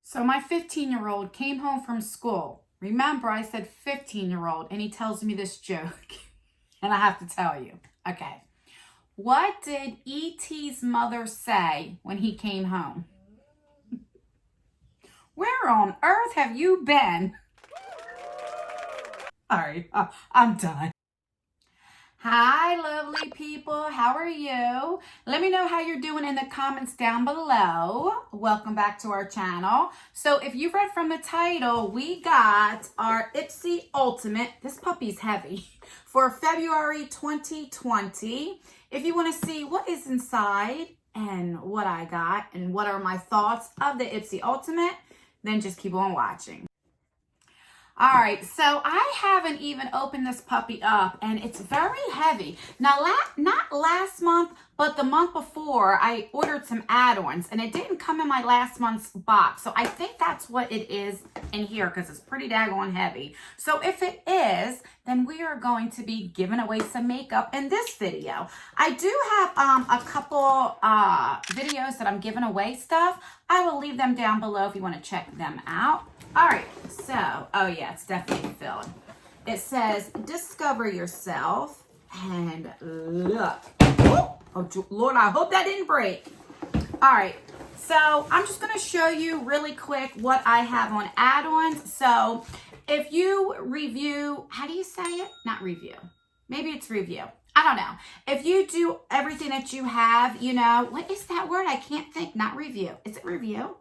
So my 15-year-old came home from school. Remember, I said 15-year-old, and he tells me this joke. And I have to tell you. Okay. What did E.T.'s mother say when he came home? Where on earth have you been? All right, I'm done. Hi, lovely people. How are you? Let me know how you're doing in the comments down below. Welcome back to our channel. So if you read from the title, we got our Ipsy Ultimate. This puppy's heavy. For February 2020. If you want to see what is inside and what I got and what are my thoughts of the Ipsy Ultimate, then just keep on watching. All right, so I haven't even opened this puppy up, and it's very heavy. Now, not last month, but the month before, I ordered some add-ons, and it didn't come in my last month's box. So I think that's what it is in here, because it's pretty daggone heavy. So if it is, then we are going to be giving away some makeup in this video. I do have a couple videos that I'm giving away stuff. I will leave them down below if you want to check them out. All right, so, oh yeah, it's definitely filled. It says, discover yourself, and look. Oh, Lord, I hope that didn't break. All right, so I'm just gonna show you really quick what I have on add-ons. So if you review, how do you say it? Not review, maybe it's review. I don't know. If you do everything that you have, you know, what is that word? I can't think, not review. Is it review?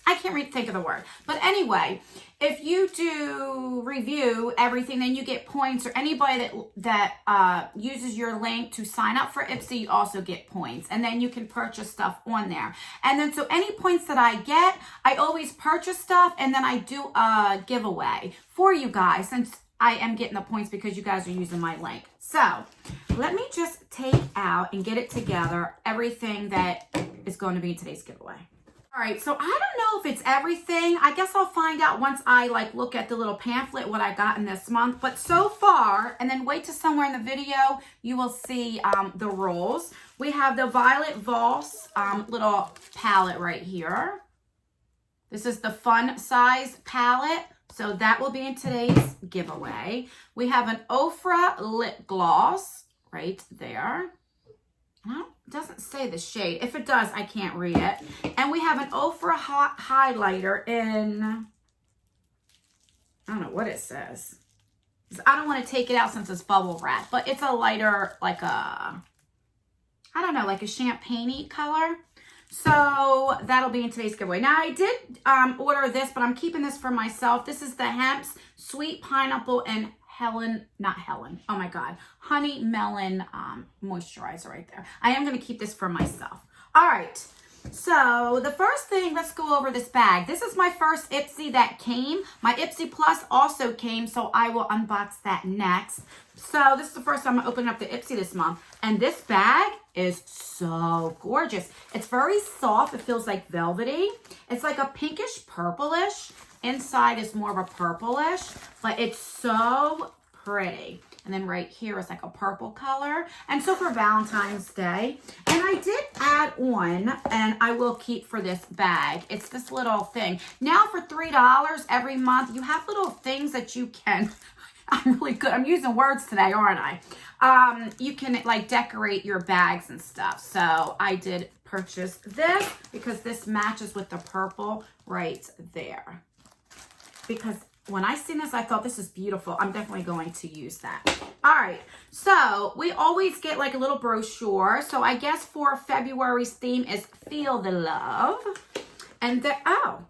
I can't think of the word. But anyway, if you do review everything, then you get points, or anybody that uses your link to sign up for Ipsy, you also get points. And then you can purchase stuff on there. And then so any points that I get, I always purchase stuff, and then I do a giveaway for you guys, since I am getting the points because you guys are using my link. So let me just take out and get it together, everything that is going to be in today's giveaway. All right, so I don't know if it's everything. I guess I'll find out once I look at the little pamphlet what I got in this month. But so far, and then wait till somewhere in the video, you will see the rolls. We have the Violet Voss little palette right here. This is the fun size palette. So that will be in today's giveaway. We have an Ofra lip gloss right there. Well, it doesn't say the shade. If it does, I can't read it. And we have an Ofra highlighter in, I don't know what it says. I don't want to take it out since it's bubble wrap, but it's a lighter, like a, I don't know, like a champagne-y color. So that'll be in today's giveaway. Now, I did order this, but I'm keeping this for myself. This is the Hemp's Sweet Pineapple and Honey Melon moisturizer right there. I am going to keep this for myself. All right. So the first thing, let's go over this bag. This is my first Ipsy that came. My Ipsy Plus also came, so I will unbox that next. So this is the first time I'm opening up the Ipsy this month. And this bag is so gorgeous. It's very soft. It feels like velvety. It's like a pinkish purplish. Inside is more of a purplish, but it's so pretty. And then right here is like a purple color. And so for Valentine's Day, and I did add on, and I will keep for this bag, it's this little thing. Now for $3 every month, you have little things that you can, I'm really good, I'm using words today, aren't I? You can like decorate your bags and stuff. So I did purchase this because this matches with the purple right there. Because when I seen this, I thought this is beautiful. I'm definitely going to use that. All right, so we always get like a little brochure. So I guess for February's theme is Feel the Love. And oh,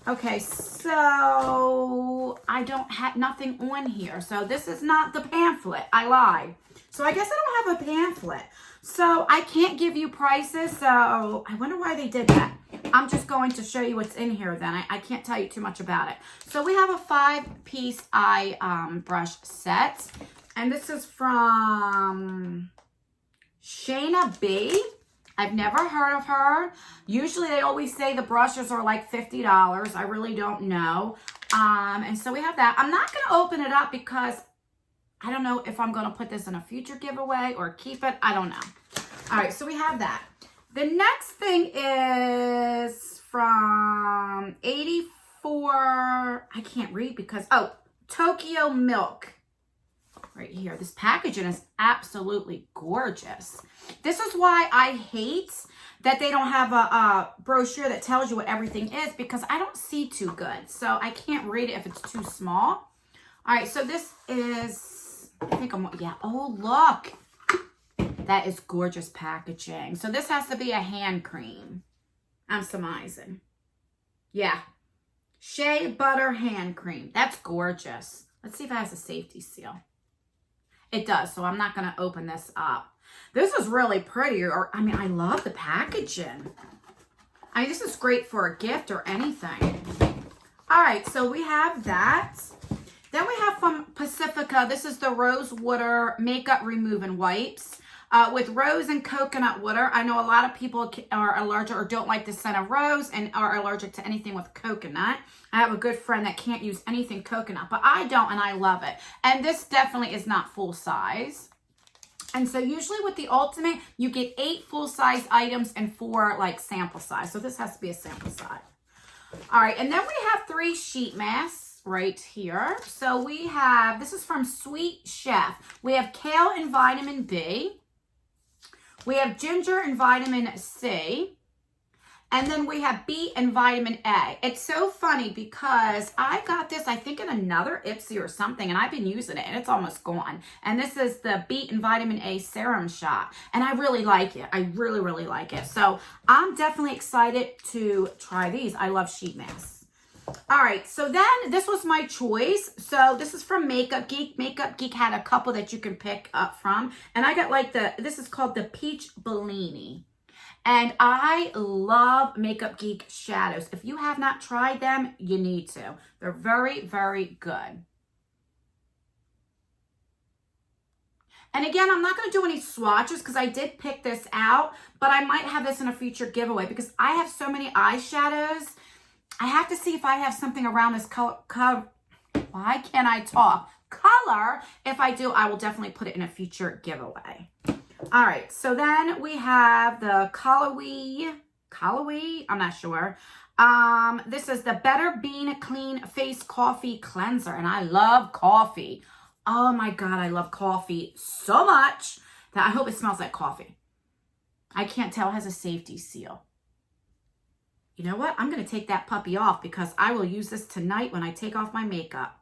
okay, so I don't have nothing on here. So this is not the pamphlet. I lied. So I guess I don't have a pamphlet. So I can't give you prices. So I wonder why they did that. I'm just going to show you what's in here then. I can't tell you too much about it. So we have a 5-piece eye brush set. And this is from Shayna B. I've never heard of her. Usually they always say the brushes are like $50. I really don't know. And so we have that. I'm not going to open it up because I don't know if I'm going to put this in a future giveaway or keep it. I don't know. All right, so we have that. The next thing is from 84, I can't read because, oh, Tokyo Milk. Right here. This packaging is absolutely gorgeous. This is why I hate that they don't have a brochure that tells you what everything is, because I don't see too good. So I can't read it if it's too small. All right, so this is, I think yeah. Oh, look. That is gorgeous packaging. So this has to be a hand cream. I'm surmising. Yeah. Shea Butter Hand Cream. That's gorgeous. Let's see if it has a safety seal. It does, so I'm not going to open this up. This is really pretty. I mean, I love the packaging. I mean, this is great for a gift or anything. All right, so we have that. Then we have from Pacifica. This is the Rose Water Makeup Removing Wipes. With rose and coconut water. I know a lot of people are allergic or don't like the scent of rose and are allergic to anything with coconut. I have a good friend that can't use anything coconut, but I don't, and I love it. And this definitely is not full size. And so usually with the Ultimate, you get 8 full-size items and 4 like sample size. So this has to be a sample size. All right, and then we have 3 sheet masks right here. So we have, this is from Sweet Chef. We have kale and vitamin B. We have ginger and vitamin C. And then we have beet and vitamin A. It's so funny because I got this, I think, in another Ipsy or something, and I've been using it, and it's almost gone. And this is the beet and vitamin A serum shot. And I really like it. I really, really like it. So I'm definitely excited to try these. I love sheet masks. All right, so then this was my choice. So this is from Makeup Geek. Makeup Geek had a couple that you can pick up from. And I got like this is called the Peach Bellini. And I love Makeup Geek shadows. If you have not tried them, you need to. They're very, very good. And again, I'm not going to do any swatches because I did pick this out. But I might have this in a future giveaway because I have so many eyeshadows. I have to see if I have something around this color. Why can't I talk? Color. If I do, I will definitely put it in a future giveaway. All right. So then we have the Callaway. I'm not sure. This is the Better Bean Clean Face Coffee Cleanser. And I love coffee. Oh my God. I love coffee so much that I hope it smells like coffee. I can't tell. It has a safety seal. You know what? I'm going to take that puppy off because I will use this tonight when I take off my makeup.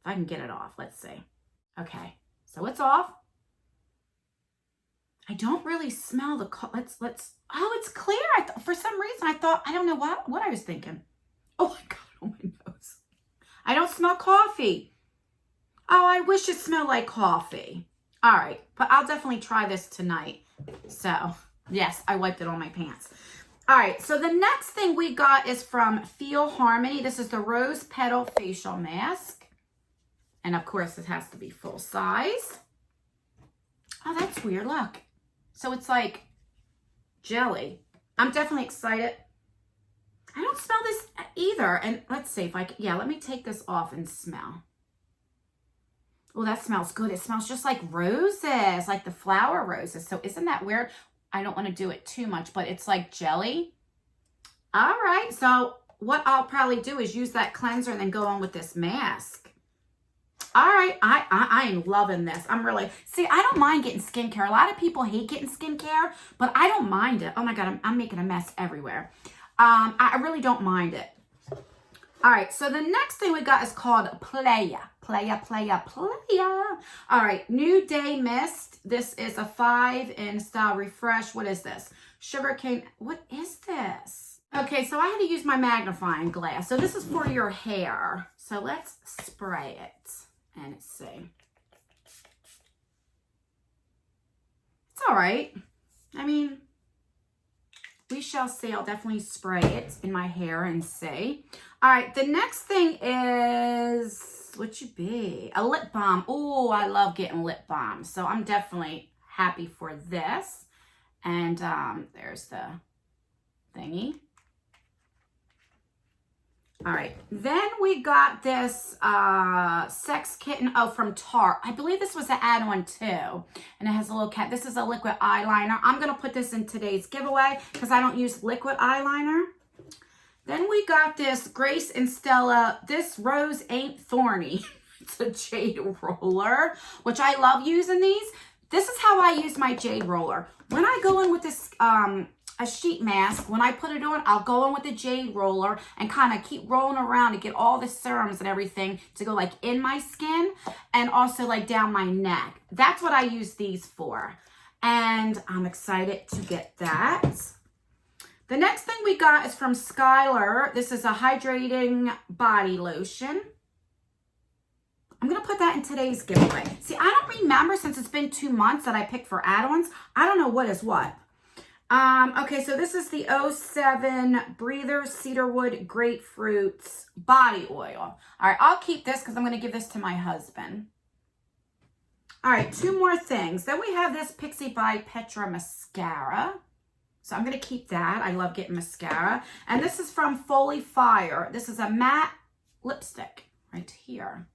If I can get it off. Let's see. Okay. So it's off. I don't really smell the... Let's... Oh, it's clear. For some reason, I thought... I don't know what I was thinking. Oh, my God. Oh, my nose. I don't smell coffee. Oh, I wish it smelled like coffee. All right. But I'll definitely try this tonight. So, yes, I wiped it on my pants. All right, so the next thing we got is from Feel Harmony. This is the Rose Petal Facial Mask. And of course, it has to be full size. Oh, that's weird. Look. So it's like jelly. I'm definitely excited. I don't smell this either. And let's see if I can. Yeah, let me take this off and smell. Oh, that smells good. It smells just like roses, like the flower roses. So isn't that weird? I don't want to do it too much, but it's like jelly. All right. So what I'll probably do is use that cleanser and then go on with this mask. All right. I am loving this. I'm really... See, I don't mind getting skincare. A lot of people hate getting skincare, but I don't mind it. Oh, my God. I'm making a mess everywhere. I really don't mind it. All right. So the next thing we got is called Playa. All right, New Day Mist. This is a 5 in Style Refresh. What is this? Sugarcane. What is this? Okay, so I had to use my magnifying glass. So this is for your hair. So let's spray it and see. It's all right. I mean, we shall see. I'll definitely spray it in my hair and see. All right, the next thing is... what should be a lip balm. Oh, I love getting lip balm, so I'm definitely happy for this. And there's the thingy. All right, then we got this Sex Kitten, from Tarte. I believe this was an add-on too, and it has a little cat. This is a liquid eyeliner. I'm gonna put this in today's giveaway because I don't use liquid eyeliner. Then we got this Grace and Stella, This Rose Ain't Thorny. It's a jade roller, which I love using these. This is how I use my jade roller. When I go in with this, a sheet mask, when I put it on, I'll go in with the jade roller and kind of keep rolling around to get all the serums and everything to go like in my skin and also like down my neck. That's what I use these for. And I'm excited to get that. The next thing we got is from Skylar. This is a hydrating body lotion. I'm going to put that in today's giveaway. See, I don't remember since it's been 2 months that I picked for add-ons. I don't know what is what. Okay, so this is the 07 Breather Cedarwood Grapefruits Body Oil. All right, I'll keep this because I'm going to give this to my husband. All right, 2 more things. Then we have this Pixie by Petra Mascara. So I'm going to keep that. I love getting mascara. And this is from Foley Fire. This is a matte lipstick right here.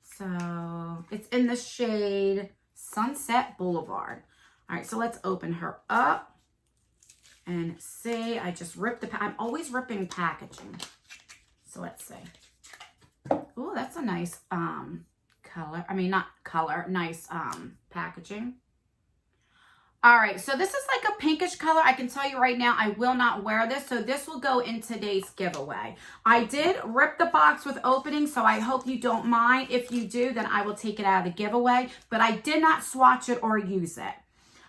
So it's in the shade Sunset Boulevard. All right, so let's open her up and see. I just ripped the, I'm always ripping packaging. So let's see. Oh, that's a nice color. I mean, not color, nice packaging. All right, so this is like a pinkish color. I can tell you right now, I will not wear this. So this will go in today's giveaway. I did rip the box with opening, so I hope you don't mind. If you do, then I will take it out of the giveaway. But I did not swatch it or use it.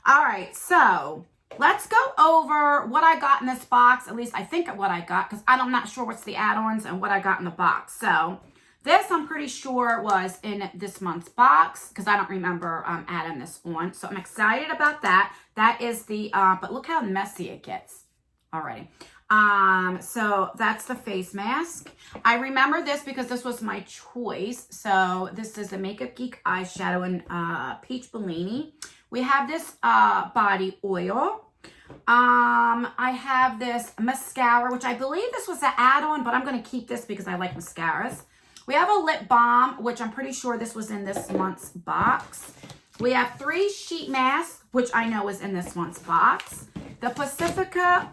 All right, so let's go over what I got in this box. At least I think what I got, because I'm not sure what's the add-ons and what I got in the box. So this, I'm pretty sure, was in this month's box because I don't remember adding this on. So I'm excited about that. That is the, but look how messy it gets already. So that's the face mask. I remember this because this was my choice. So this is the Makeup Geek eyeshadow in Peach Bellini. We have this body oil. I have this mascara, which I believe this was an add-on, but I'm going to keep this because I like mascaras. We have a lip balm, which I'm pretty sure this was in this month's box. We have 3 sheet masks, which I know is in this month's box. The Pacifica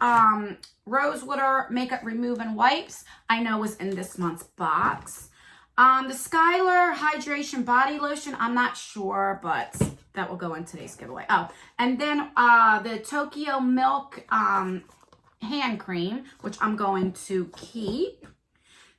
Rose Water Makeup Removing Wipes, I know was in this month's box. The Skylar Hydration Body Lotion, I'm not sure, but that will go in today's giveaway. Oh, and then the Tokyo Milk Hand Cream, which I'm going to keep.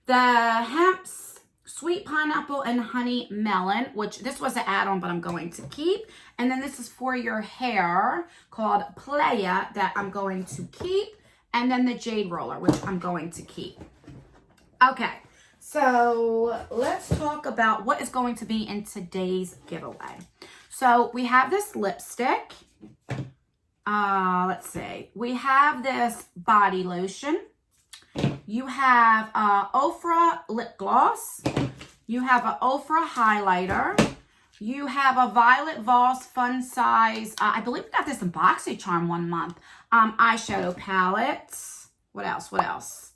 The Hemp's Sweet Pineapple and Honey Melon, which this was an add-on, but I'm going to keep. And then this is for your hair called Playa that I'm going to keep. And then the Jade Roller, which I'm going to keep. Okay, so let's talk about what is going to be in today's giveaway. So we have this lipstick. Let's see. We have this body lotion. You have Ofra lip gloss. You have an Ofra highlighter. You have a Violet Voss Fun Size. I believe we got this in BoxyCharm 1 month. Eyeshadow palette. What else? What else?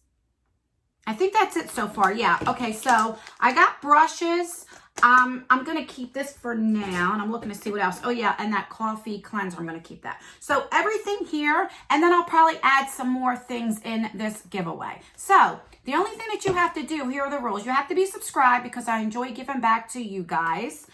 I think that's it so far. Yeah. Okay. So I got brushes. I'm going to keep this for now, and I'm looking to see what else. Oh, yeah, and that coffee cleanser, I'm going to keep that. So everything here, and then I'll probably add some more things in this giveaway. So the only thing that you have to do, here are the rules. You have to be subscribed because I enjoy giving back to you guys.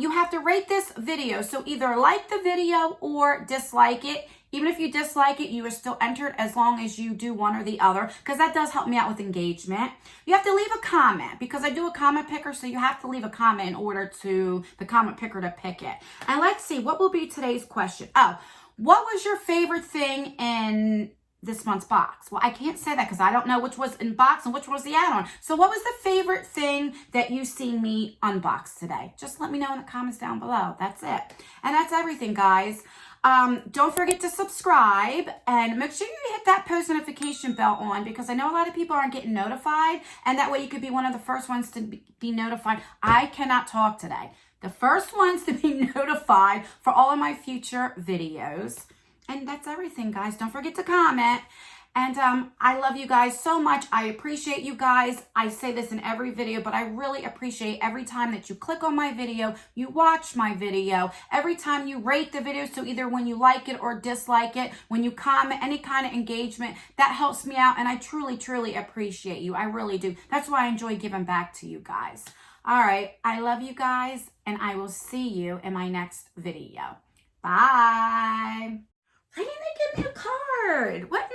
You have to rate this video, so either like the video or dislike it. Even if you dislike it, you are still entered as long as you do one or the other, because that does help me out with engagement. You have to leave a comment because I do a comment picker, so you have to leave a comment in order to the comment picker to pick it. And let's see, what will be today's question? Oh, what was your favorite thing in this month's box? Well, I can't say that because I don't know which was in box and which was the add-on. So what was the favorite thing that you seen me unbox today? Just let me know in the comments down below. That's it. And that's everything, guys. Don't forget to subscribe and make sure you hit that post notification bell on because I know a lot of people aren't getting notified, and that way you could be one of the first ones to be notified. I cannot talk today. The first ones to be notified for all of my future videos. And that's everything, guys. Don't forget to comment. And I love you guys so much. I appreciate you guys. I say this in every video, but I really appreciate every time that you click on my video, you watch my video, every time you rate the video. So either when you like it or dislike it, when you comment, any kind of engagement, that helps me out. And I truly, truly appreciate you. I really do. That's why I enjoy giving back to you guys. All right. I love you guys, and I will see you in my next video. Bye. Why didn't they give me a card? What